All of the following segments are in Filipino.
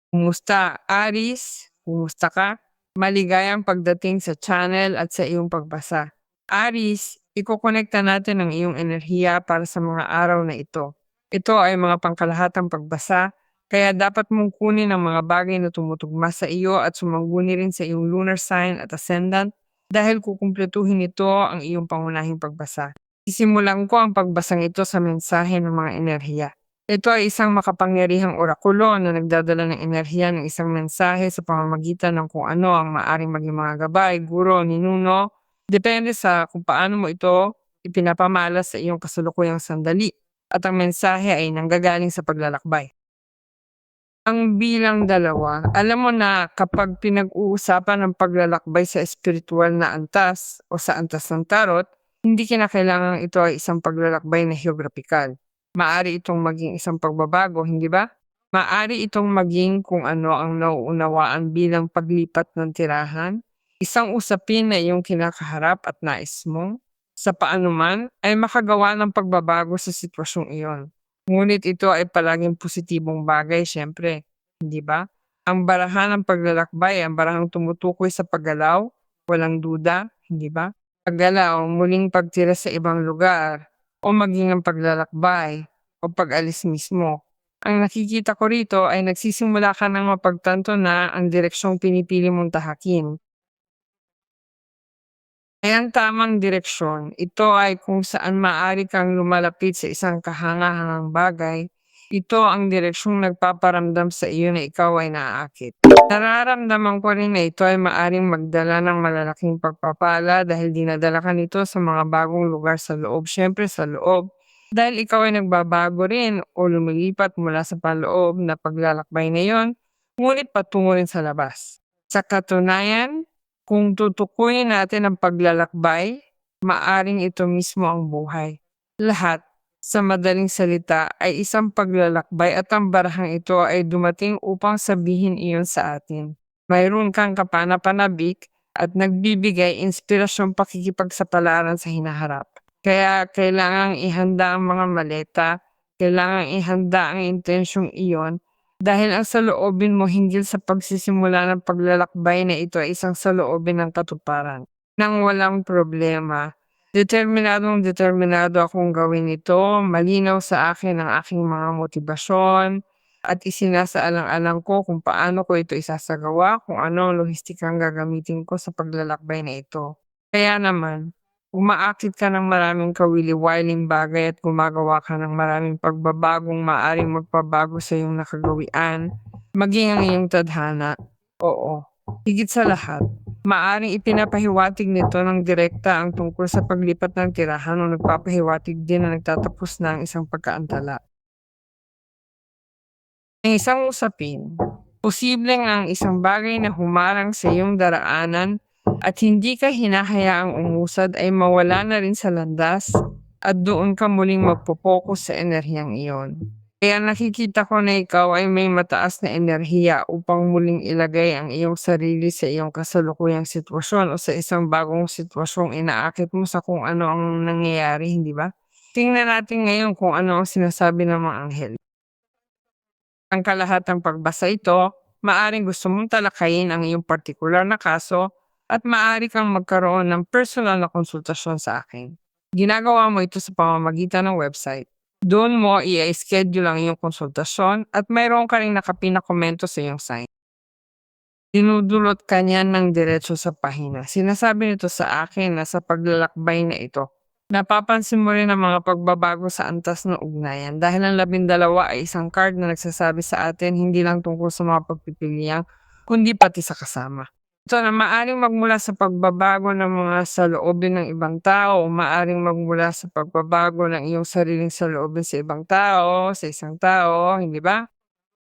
Kumusta, Aries? Kumusta ka? Maligayang pagdating sa channel at sa iyong pagbasa. Aries, ikokonekta natin ang iyong enerhiya para sa mga araw na ito. Ito ay mga pangkalahatang pagbasa, kaya dapat mong kunin ang mga bagay na tumutugma sa iyo at sumangguni rin sa iyong lunar sign at ascendant dahil kukumpletuhin ito ang iyong pangunahing pagbasa. Sisimulan ko ang pagbasang ito sa mensahe ng mga enerhiya. Ito ay isang makapangyarihang orakulo na nagdadala ng enerhiya ng isang mensahe sa pamamagitan ng kung ano ang maaring maging mga gabay, guro, ninuno. Depende sa kung paano mo ito ipinapamala sa iyong kasalukuyang sandali at ang mensahe ay nanggagaling sa paglalakbay. Ang bilang 2, alam mo na kapag pinag-uusapan ng paglalakbay sa espiritual na antas o sa antas ng tarot, hindi kinakailangan ito ay isang paglalakbay na geographical. Maari itong maging isang pagbabago, hindi ba? Maari itong maging kung ano ang nauunawaan bilang paglipat ng tirahan, isang usapin na iyong kinakaharap at nais mo, sa paanuman ay makagawa ng pagbabago sa sitwasyong iyon. Ngunit ito ay palaging positibong bagay, syempre, hindi ba? Ang barahan ng paglalakbay, ang barahang tumutukoy sa paggalaw, walang duda, hindi ba? Paggalaw, muling pagtira sa ibang lugar, o maging ang paglalakbay, o pag-alis mismo. Ang nakikita ko rito ay nagsisimula ka ng mapagtanto na ang direksyong pinipili mong tahakin ay ang tamang direksyon. Ito ay kung saan maaari kang lumalapit sa isang kahangahangang bagay. Ito ang direksyong nagpaparamdam sa iyo na ikaw ay naaakit. Nararamdaman ko rin na ito ay maaring magdala ng malalaking pagpapala dahil dinadala ka nito sa mga bagong lugar sa loob. Siyempre sa loob. Dahil ikaw ay nagbabago rin o lumilipat mula sa panloob na paglalakbay na yon, ngunit patungo rin sa labas. Sa katunayan, kung tutukuyin natin ang paglalakbay, maaring ito mismo ang buhay. Lahat, sa madaling salita, ay isang paglalakbay at ang barahang ito ay dumating upang sabihin iyon sa atin. Mayroon kang kapanapanabik at nagbibigay inspirasyong pakikipagsapalaran sa hinaharap. Kaya kailangang ihanda ang mga maleta, kailangang ihanda ang intensyong iyon dahil ang saloobin mo hinggil sa pagsisimula ng paglalakbay na ito ay isang saloobin ng katuparan. Nang walang problema, determinado akong gawin ito, malinaw sa akin ang aking mga motibasyon, at isinasaalang-alang ko kung paano ko ito isasagawa, kung ano ang lohistikang gagamitin ko sa paglalakbay na ito. Kaya naman, umaakit ka ng maraming kawili-wiling bagay at gumagawa ka ng maraming pagbabagong maaaring magpabago sa iyong nakagawian, maging ang iyong tadhana. Oo, higit sa lahat, maaring ipinapahiwatig nito ng direkta ang tungkol sa paglipat ng tirahan o nagpapahiwatig din na nagtatapos na ang isang pagkaantala. Ang isang usapin, posibleng ang isang bagay na humarang sa iyong daraanan at hindi ka hinahayaang umusad ay mawala na rin sa landas at doon ka muling magpo-focus sa enerhiyang iyon. Kaya nakikita ko na ikaw ay may mataas na enerhiya upang muling ilagay ang iyong sarili sa iyong kasalukuyang sitwasyon o sa isang bagong sitwasyong inaakit mo sa kung ano ang nangyayari, hindi ba? Tingnan natin ngayon kung ano ang sinasabi ng mga anghel. Ang kalahatang pagbasa ito, maaring gusto mong talakayin ang iyong partikular na kaso at maaari kang magkaroon ng personal na konsultasyon sa akin. Ginagawa mo ito sa pamamagitan ng website. Doon mo i-schedule ang iyong konsultasyon at mayroon ka rin nakapin na komento sa iyong sign. Dinudulot ka niyan ng diretso sa pahina. Sinasabi nito sa akin na sa paglalakbay na ito, napapansin mo rin ang mga pagbabago sa antas ng ugnayan dahil ang 12 ay isang card na nagsasabi sa atin hindi lang tungkol sa mga pagpipilian, kundi pati sa kasama. Ito na maaring magmula sa pagbabago ng mga saloobin ng ibang tao o maaring magmula sa pagbabago ng iyong sariling saloobin sa ibang tao, sa isang tao, hindi ba?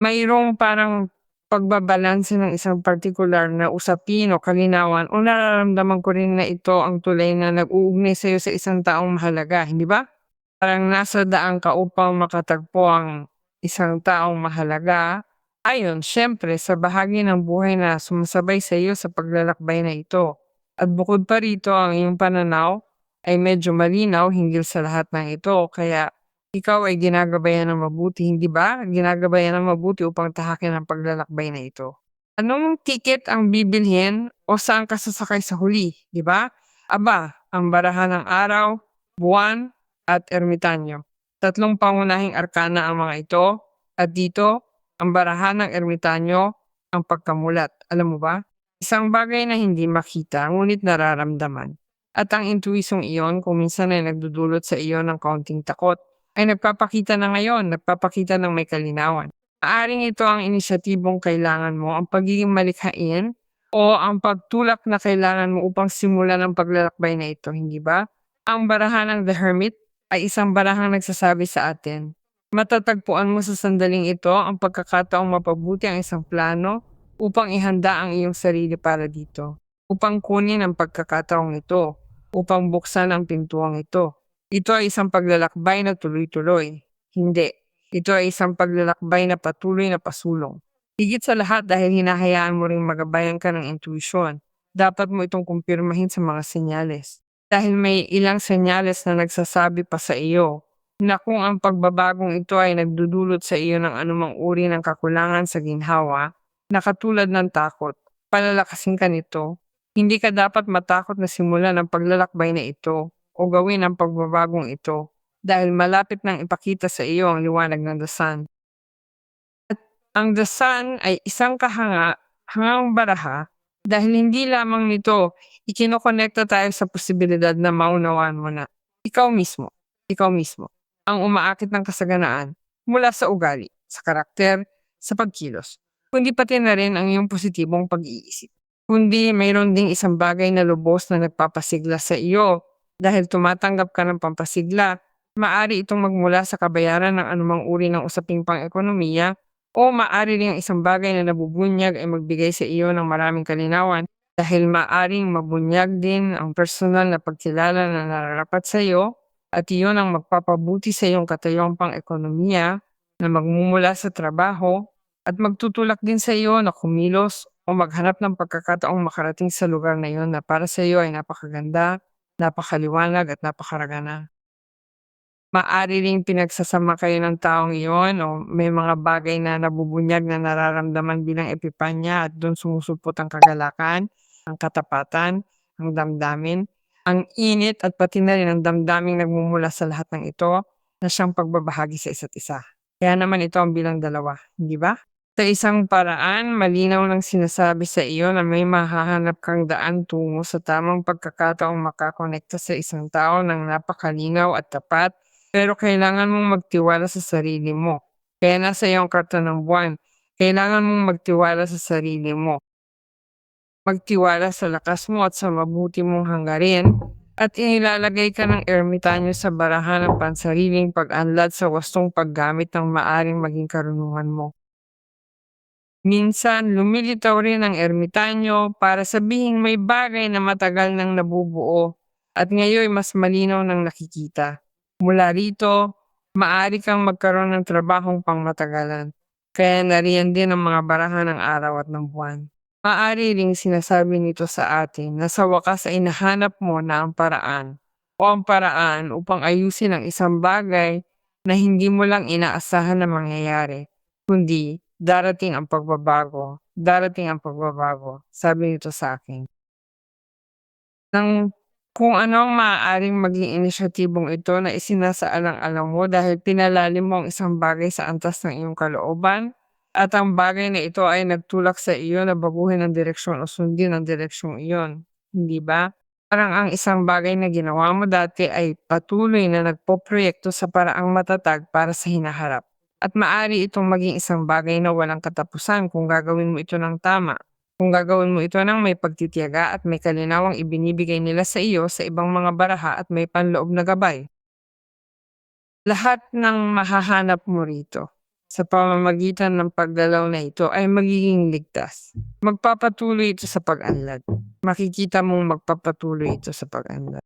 Mayroong parang pagbabalanse ng isang partikular na usapin o kalinawan o nararamdaman ko rin na ito ang tulay na nag-uugnay sa'yo sa isang taong mahalaga, hindi ba? Parang nasa daan ka upang makatagpo ang isang taong mahalaga. Ayon, siyempre, sa bahagi ng buhay na sumasabay sa iyo sa paglalakbay na ito. At bukod pa rito, ang iyong pananaw ay medyo malinaw hinggil sa lahat ng ito. Kaya Ikaw ay ginagabayan ng mabuti, hindi ba? Ginagabayan ng mabuti upang tahakin ang paglalakbay na ito. Anong ticket ang bibilhin o saan ka sasakay sa huli, di ba? Aba, ang barahan ng araw, buwan, at ermitanyo. Tatlong pangunahing arkana ang mga ito, at dito, ang barahan ng ermitanyo, ang pagkamulat. Alam mo ba? Isang bagay na hindi makita, ngunit nararamdaman. At ang intuisyong iyon kung minsan ay nagdudulot sa iyo ng kaunting takot, ay nagpapakita na ngayon, nagpapakita ng may kalinawan. Maaring ito ang inisyatibong kailangan mo, ang pagiging malikhain, o ang pagtulak na kailangan mo upang simulan ang paglalakbay na ito, hindi ba? Ang barahan ng The Hermit ay isang barahang nagsasabi sa atin. Matatagpuan mo sa sandaling ito ang pagkakataong mapabuti ang isang plano upang ihanda ang iyong sarili para dito, upang kunin ang pagkakataong ito, upang buksan ang pintuang ito. Ito ay isang paglalakbay na tuloy-tuloy. Hindi. Ito ay isang paglalakbay na patuloy na pasulong. Higit sa lahat dahil hinahayaan mo ring magabayan ka ng intuisyon, dapat mo itong kumpirmahin sa mga senyales. Dahil may ilang senyales na nagsasabi pa sa iyo na kung ang pagbabagong ito ay nagdudulot sa iyo ng anumang uri ng kakulangan sa ginhawa, na katulad ng takot, palalakasin ka nito. Hindi ka dapat matakot na simulan ang paglalakbay na ito o gawin ang pagbabagong ito dahil malapit nang ipakita sa iyo ang liwanag ng The Sun. At ang The Sun ay isang hangang baraha dahil hindi lamang nito ikinokonekta tayo sa posibilidad na maunawaan mo na ikaw mismo, ang umaakit ng kasaganaan mula sa ugali, sa karakter, sa pagkilos, kundi pati na rin ang iyong positibong pag-iisip. Kundi mayroon ding isang bagay na lubos na nagpapasigla sa iyo dahil tumatanggap ka ng pampasigla. Maari itong magmula sa kabayaran ng anumang uri ng usaping pang-ekonomiya o maari ring ang isang bagay na nabubunyag ay magbigay sa iyo ng maraming kalinawan dahil maaring mabunyag din ang personal na pagkilala na nararapat sa iyo at iyon ang magpapabuti sa iyong katayuang pang-ekonomiya na magmumula sa trabaho at magtutulak din sa iyo na kumilos o maghanap ng pagkakataong makarating sa lugar na iyon na para sa iyo ay napakaganda, napakaliwanag at napakaragana. Maari ring pinagsasama kayo ng taong iyon o may mga bagay na nabubunyag na nararamdaman bilang epipanya at dun sumusupot ang kagalakan, ang katapatan, ang damdamin, ang init at pati na rin ang damdaming nagmumula sa lahat ng ito na siyang pagbabahagi sa isa't isa. Kaya naman ito ang bilang dalawa, hindi ba? Sa isang paraan, malinaw ng sinasabi sa iyo na may mahahanap kang daan tungo sa tamang pagkakataong makakonekta sa isang tao ng napakalinaw at tapat, pero kailangan mong magtiwala sa sarili mo. Kaya nasa iyo ang karta ng buwan. Kailangan mong magtiwala sa sarili mo. Magtiwala sa lakas mo at sa mabuti mong hangarin at inilalagay ka ng ermitanyo sa barahan ng pansariling pag-anlad sa wastong paggamit ng maaring maging karunungan mo. Minsan lumilitaw rin ang ermitanyo para sabihing may bagay na matagal nang nabubuo at ngayon mas malinaw nang nakikita. Mula rito, maaari kang magkaroon ng trabahong pangmatagalan. Kaya nariyan din ang mga barahan ng araw at ng buwan. Maaari ring sinasabi nito sa atin na sa wakas ay nahanap mo na ang paraan o ang paraan upang ayusin ang isang bagay na hindi mo lang inaasahan na mangyayari, kundi darating ang pagbabago, sabi nito sa akin. Ng kung ano ang maaaring maging inisyatibong ito na isinasaalang-alang mo dahil pinalalim mo ang isang bagay sa antas ng iyong kalooban at ang bagay na ito ay nagtulak sa iyo na baguhin ang direksyon o sundin ang direksyong iyon, hindi ba? Parang ang isang bagay na ginawa mo dati ay patuloy na nagpoproyekto sa paraang matatag para sa hinaharap. At maari itong maging isang bagay na walang katapusan kung gagawin mo ito ng tama. Kung gagawin mo ito ng may pagtitiyaga at may kalinawang ibinibigay nila sa iyo sa ibang mga baraha at may panloob na gabay. Lahat ng mahahanap mo rito sa pamamagitan ng pagdalaw na ito ay magiging ligtas. Magpapatuloy ito sa pag-anlad. Makikita mong magpapatuloy ito sa pag-anlad.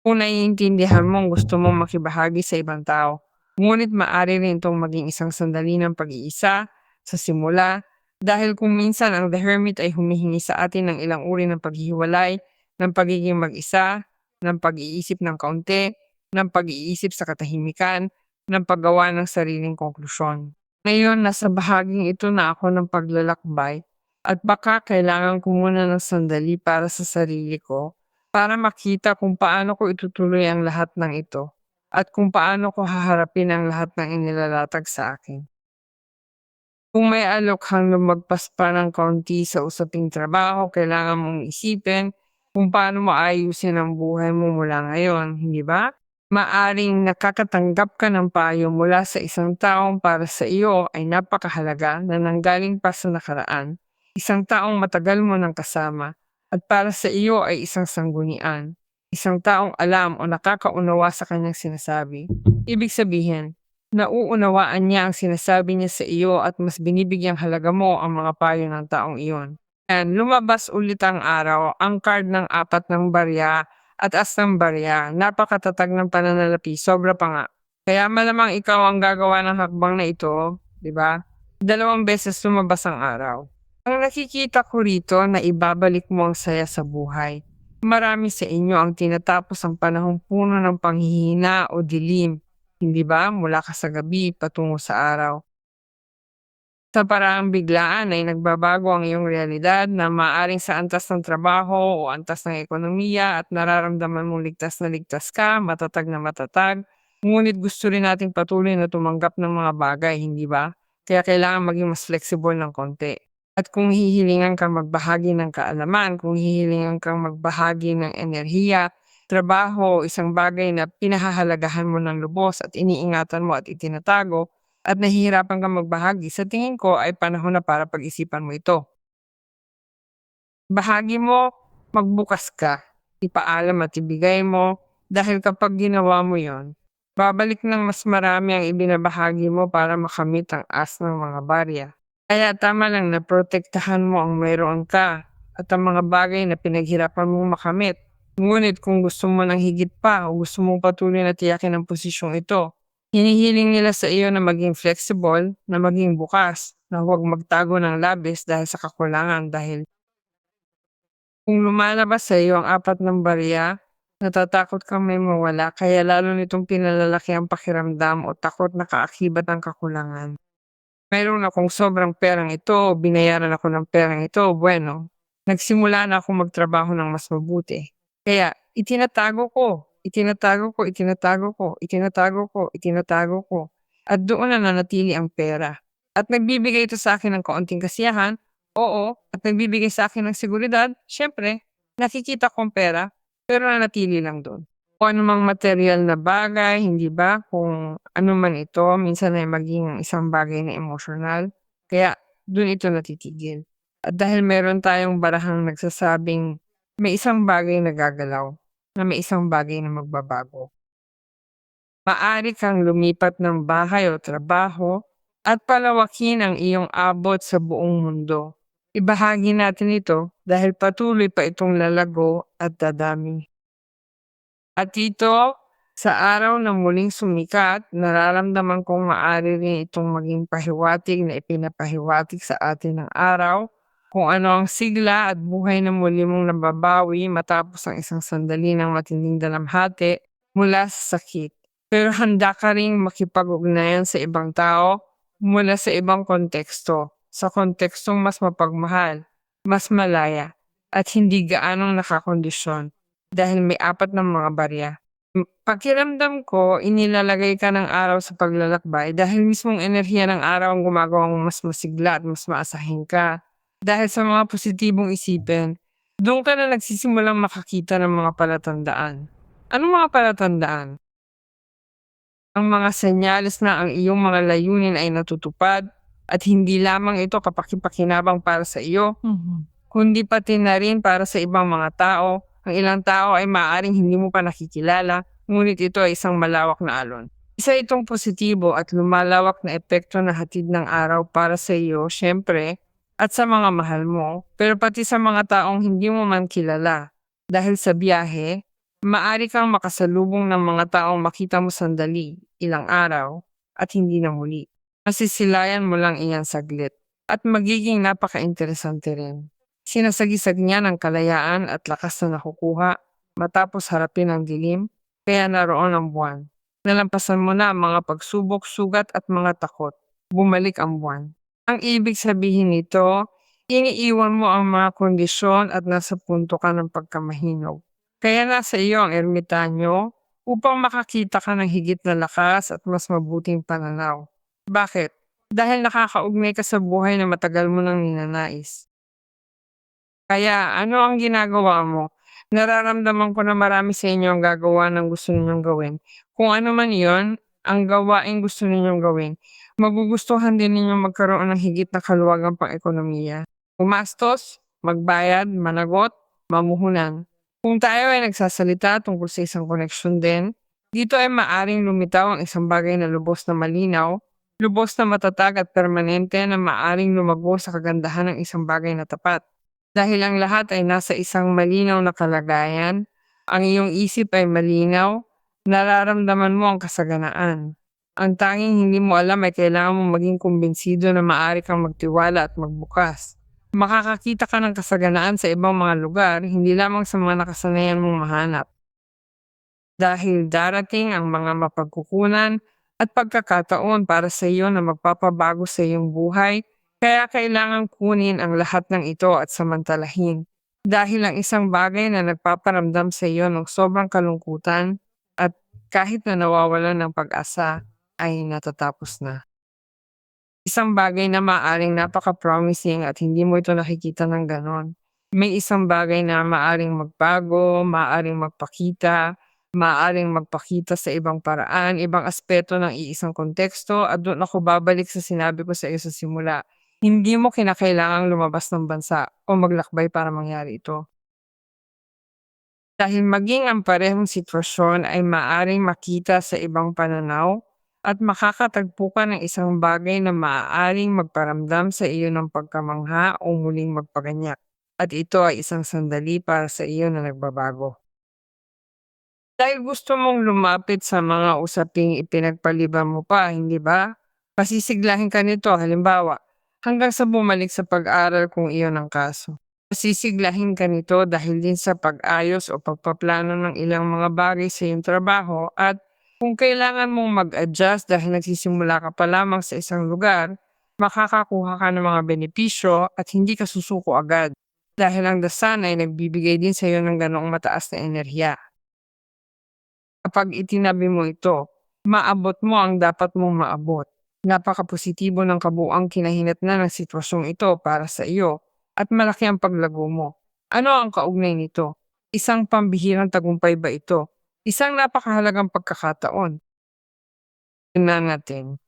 Kung naiintindihan mong gusto mong makibahagi sa ibang tao, ngunit maaari rin itong maging isang sandali ng pag-iisa sa simula dahil kung minsan ang The Hermit ay humihingi sa atin ng ilang uri ng paghihiwalay, ng pagiging mag-isa, ng pag-iisip ng kaunti, ng pag-iisip sa katahimikan, ng paggawa ng sariling konklusyon. Ngayon, nasa bahaging ito na ako ng paglalakbay at baka kailangan ko muna ng sandali para sa sarili ko para makita kung paano ko itutuloy ang lahat ng ito at kung paano ko haharapin ang lahat ng inilalatag sa akin. Kung may alok kang lumagpas pa ng kaunti sa usaping trabaho, kailangan mong isipin kung paano mo ayusin ang buhay mo mula ngayon, hindi ba? Maaring nakakatanggap ka ng payo mula sa isang taong para sa iyo ay napakahalaga na nanggaling pa sa nakaraan. Isang taong matagal mo nang kasama at para sa iyo ay isang sanggunian. Isang taong alam o nakakaunawa sa kanyang sinasabi. Ibig sabihin, nauunawaan niya ang sinasabi niya sa iyo at mas binibigyang halaga mo ang mga payo ng taong iyon. And lumabas ulit ang araw, ang card ng apat ng barya at as ng barya. Napakatatag ng pananalapi, sobra pa nga. Kaya malamang ikaw ang gagawa ng hakbang na ito, di ba? 2 beses lumabas ang araw. Ang nakikita ko rito na ibabalik mo ang saya sa buhay. Marami sa inyo ang tinatapos ang panahong puno ng panghihina o dilim. Hindi ba? Mula ka sa gabi patungo sa araw. Sa paraang biglaan ay nagbabago ang iyong realidad na maaaring sa antas ng trabaho o antas ng ekonomiya at nararamdaman mong ligtas ka, matatag na matatag. Ngunit gusto rin nating patuloy na tumanggap ng mga bagay, hindi ba? Kaya kailangan maging mas flexible ng konti. At kung hihilingan kang magbahagi ng kaalaman, kung hihilingan kang magbahagi ng enerhiya, trabaho, isang bagay na pinahahalagahan mo ng lubos at iniingatan mo at itinatago, at nahihirapan kang magbahagi, sa tingin ko ay panahon na para pag-isipan mo ito. Bahagi mo, magbukas ka, ipaalam at ibigay mo, dahil kapag ginawa mo yon, babalik ng mas marami ang ibinabahagi mo para makamit ang as ng mga barya. Kaya tama lang na protektahan mo ang mayroon ka at ang mga bagay na pinaghirapan mong makamit. Ngunit kung gusto mo ng higit pa o gusto mong patuloy na tiyakin ang posisyong ito, hinihiling nila sa iyo na maging flexible, na maging bukas, na huwag magtago ng labis dahil sa kakulangan dahil kung lumalabas sa iyo ang apat ng barya, natatakot kang may mawala kaya lalo nitong pinalalaki ang pakiramdam o takot na kaakibat ang kakulangan. Mayroon akong sobrang perang ito, binayaran ako ng perang ito, bueno, nagsimula na akong magtrabaho ng mas mabuti. Kaya itinatago ko, at doon na nanatili ang pera. At nagbibigay ito sa akin ng kaunting kasiyahan, oo, at nagbibigay sa akin ng seguridad, syempre, nakikita kong pera, pero nanatili lang doon. Kung anumang material na bagay, hindi ba? Kung ano man ito, minsan ay maging isang bagay na emosyonal. Kaya dun ito natitigil. At dahil meron tayong barahang nagsasabing may isang bagay na gagalaw, na may isang bagay na magbabago. Maaari kang lumipat ng bahay o trabaho at palawakin ang iyong abot sa buong mundo. Ibahagi natin ito dahil patuloy pa itong lalago at dadami. At dito, sa araw na muling sumikat, nararamdaman kong maaari rin itong maging pahiwatig na ipinapahiwatig sa atin ng araw, kung ano ang sigla at buhay na muli mong nababawi matapos ang isang sandali ng matinding dalamhati mula sa sakit. Pero handa ka ring makipag-ugnayan sa ibang tao mula sa ibang konteksto, sa kontekstong mas mapagmahal, mas malaya, at hindi gaanong nakakondisyon dahil may apat ng mga barya. Pakiramdam ko, inilalagay ka ng araw sa paglalakbay dahil mismong enerhiya ng araw ang gumagawang mas masigla at mas maasahin ka. Dahil sa mga positibong isipin, doon ka na nagsisimulang makakita ng mga palatandaan. Anong mga palatandaan? Ang mga senyales na ang iyong mga layunin ay natutupad at hindi lamang ito kapaki-pakinabang para sa iyo, kundi pati na rin para sa ibang mga tao. Ang ilang tao ay maaaring hindi mo pa nakikilala, ngunit ito ay isang malawak na alon. Isa itong positibo at lumalawak na epekto na hatid ng araw para sa iyo, syempre, at sa mga mahal mo, pero pati sa mga taong hindi mo man kilala. Dahil sa biyahe, maaari kang makasalubong ng mga taong makita mo sandali, ilang araw, at hindi na muli. Masisilayan mo lang iyan saglit, at magiging napaka-interesante rin. Sinasagisag niya ng kalayaan at lakas na nakukuha matapos harapin ang dilim, kaya naroon ang buwan. Nalampasan mo na ang mga pagsubok, sugat at mga takot. Bumalik ang buwan. Ang ibig sabihin nito, iniiwan mo ang mga kondisyon at nasa punto ka ng pagkamahinog. Kaya nasa iyo ang ermitanyo upang makakita ka ng higit na lakas at mas mabuting pananaw. Bakit? Dahil nakakaugnay ka sa buhay na matagal mo nang ninanais. Kaya ano ang ginagawa mo? Nararamdaman ko na marami sa inyo ang gagawa ng gusto ninyong gawin. Kung ano man iyon, ang gawaing gusto ninyong gawin, magugustuhan din ninyong magkaroon ng higit na kaluwagang pang-ekonomiya. Gumastos, magbayad, managot, mamuhunan. Kung tayo ay nagsasalita tungkol sa isang koneksyon din, dito ay maaring lumitaw ang isang bagay na lubos na malinaw, lubos na matatag at permanente na maaring lumago sa kagandahan ng isang bagay na tapat. Dahil ang lahat ay nasa isang malinaw na kalagayan, ang iyong isip ay malinaw, nararamdaman mo ang kasaganaan. Ang tanging hindi mo alam ay kailangan mong maging kumbinsido na maaari kang magtiwala at magbukas. Makakakita ka ng kasaganaan sa ibang mga lugar, hindi lamang sa mga nakasanayan mong mahanap. Dahil darating ang mga mapagkukunan at pagkakataon para sa iyo na magpapabago sa iyong buhay, kaya kailangan kunin ang lahat ng ito at samantalahin. Dahil ang isang bagay na nagpaparamdam sa iyo ng sobrang kalungkutan at kahit na nawawalan ng pag-asa ay natatapos na. Isang bagay na maaaring napaka-promising at hindi mo ito nakikita ng ganon. May isang bagay na maaaring magbago, maaaring magpakita sa ibang paraan, ibang aspeto ng iisang konteksto at doon ako babalik sa sinabi ko sa iyo sa simula. Hindi mo kinakailangang lumabas ng bansa o maglakbay para mangyari ito. Dahil maging ang parehong sitwasyon ay maaaring makita sa ibang pananaw at makakatagpo ka ng isang bagay na maaaring magparamdam sa iyo ng pagkamangha o muling magpaganyak. At ito ay isang sandali para sa iyo na nagbabago. Dahil gusto mong lumapit sa mga usaping ipinagpaliban mo pa, hindi ba? Pasisiglahin ka nito, halimbawa, hanggang sa bumalik sa pag-aral kung iyon ang kaso. Pasisiglahin ka nito dahil din sa pag-ayos o pagpaplano ng ilang mga bagay sa iyong trabaho at kung kailangan mong mag-adjust dahil nagsisimula ka pa lamang sa isang lugar, makakakuha ka ng mga benepisyo at hindi ka susuko agad dahil ang dasan ay nagbibigay din sa iyo ng ganoong mataas na enerhiya. Kapag itinabi mo ito, maabot mo ang dapat mong maabot. Napakapositibo ng kabuuang kinahinatnan ng sitwasyong ito para sa iyo at malaki ang paglago mo. Ano ang kaugnay nito? Isang pambihirang tagumpay ba ito? Isang napakahalagang pagkakataon. Tingnan natin.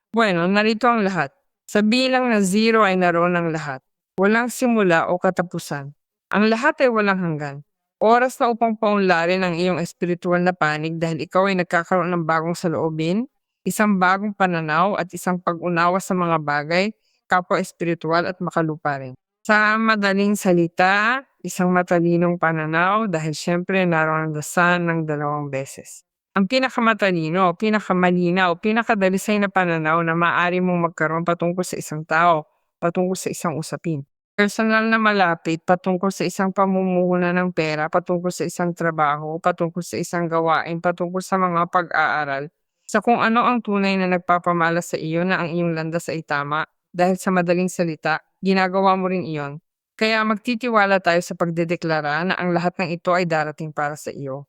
Bueno, narito ang lahat. Sa bilang na zero ay naroon ang lahat. Walang simula o katapusan. Ang lahat ay walang hanggan. Oras na upang paunlarin ang iyong espiritual na panig dahil ikaw ay nagkakaroon ng bagong saloobin, isang bagong pananaw at isang pag-unawa sa mga bagay, kapwa espiritual at makalupa rin. Sa madaling salita, isang matalinong pananaw dahil syempre naroon ang dasan ng dalawang beses. Ang pinakamatalino, pinakamalinaw, pinakadalisay na pananaw na maaari mong magkaroon patungkol sa isang tao, patungkol sa isang usapin. Personal na malapit patungkol sa isang pamumuhunan ng pera, patungkol sa isang trabaho, patungkol sa isang gawain, patungkol sa mga pag-aaral, sa kung ano ang tunay na nagpapamalas sa iyo na ang iyong landas ay tama, dahil sa madaling salita, ginagawa mo rin iyon. Kaya magtitiwala tayo sa pagdedeklara na ang lahat ng ito ay darating para sa iyo.